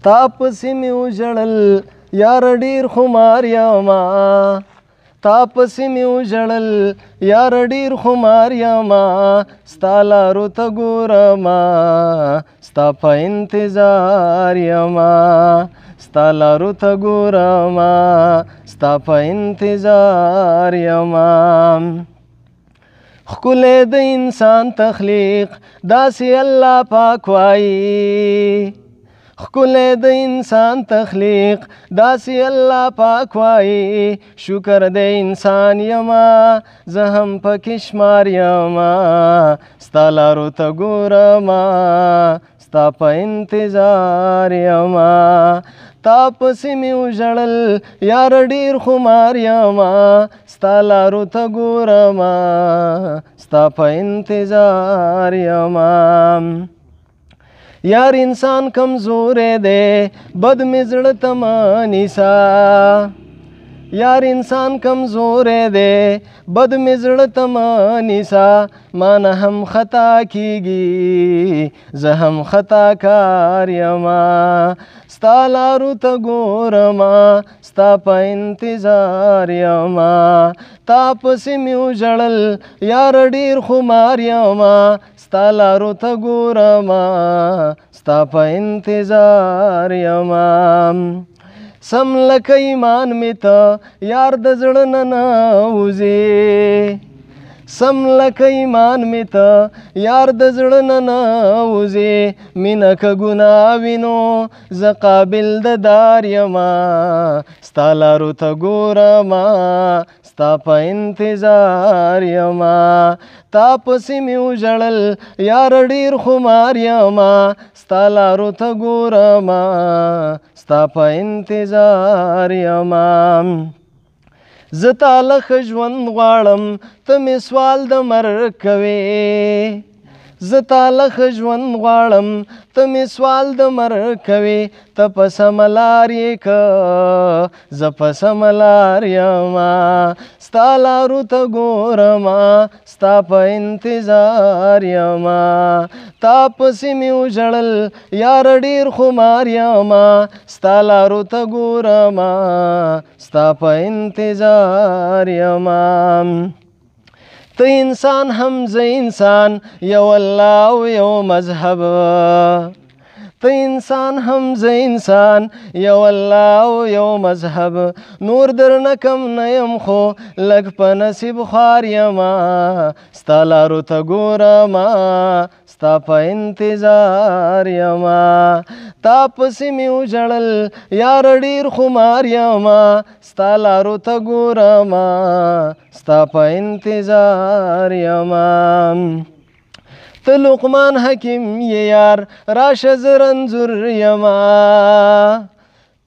تا پسې مې وژړل یار ډېر خمار یما تا پسې مې وژړل یار ډېر خمار یما ستا لارو ته ګورمه ستا په انتظار یما ستا لارو ته ګورمه ستا په انتظار یما ښکلی د انسان تخلیق داسې الله پاک وایي ښکلی د انسان تخلیق داسې الله پاک وایي شکر د انسان یما زه هم پکې شمار یما ستا لارو ته ګورمه ستا په انتظار یما تا پسې مې وژړل یار ډېر خمار یما ستا لارو ته ګورمه ستا په انتظار یما یار انسان کمزوری دی بد مې زړه ته مه نیسه یار انسان کمزوری دی بد مې زړه ته مه نیسه ما نه هم خطا کیږي زه هم خطا کار یما ستا لارو ته ګورمه ستا په انتظار یما تا پسې مې وژړل یار ډېر خمار یما ستا لارو ته ګورمه ستا په انتظار یما سم لکه ایمان مې ته یار د زړه نه نوځې سم لکه ایمان مې ته یار د زړه نه نوځې مینه که ګناه وینو زه قابل د دار یما ستا لارو ته ګورمه ستا په انتظار یما تا پسې مې وژړل یار ډېر خمار یما ستا لارو ته ګورمه ستا په انتظار یما زه تاله ښه ژوند غواړم ته مې سوال د مرګ کوې زه تاله ښه ژوند غواړم ته مې سوال د مرګ کوې ته په سمه لار یې که زه په سمه لار یما ستا لارو ته ګورمه ستا په انتظار یما تا پسې مې وژړل یار ډېر خمار یما ستا لارو ته ګورمه ستا په انتظار یما ته انسان هم زه انسان یو الله او یو مذهب ته انسان هم زه انسان یو الله او یو مذهب نور درنه کم نه یم خو لږ په نصیب خوار یما ستا لارو ته ګورمه ستا په انتظار یما تا پسې مې وژړل یار ډېر خمار یما ستا لارو ته ګورمه ستا په انتظار یما ته لقمان حکیم یې یار راشه زه رنځور یما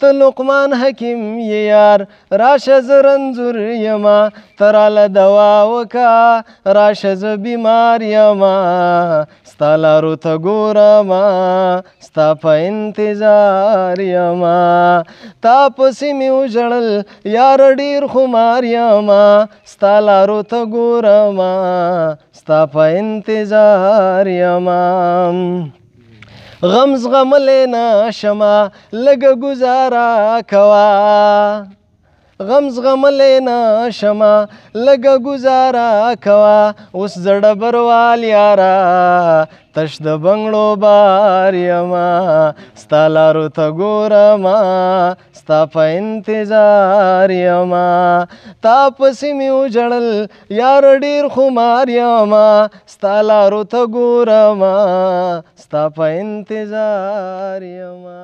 ته لقمان حکیم یې یار راشه زه رنځور یما ته راله دوا وکه راشه زه بیمار یما ستا لارو ته ګورمه ستا په انتظار یما تا پسې مې وژړل یار ډېر خمار یما ستا لارو ته ګورمه ستا په انتظار یما غم زغملی نه شمه لږه ګزاره کوه غم زغملی نه شمه لږه ګزاره کوه اوس زه ډبروال یاره تش د بنګړو بار یما ستا لارو ته ګورمه ستا په انتظار یما تا پسې مې وژړل یار ډېر خمار یما ستا لارو ته ګورمه ستا په انتظار یما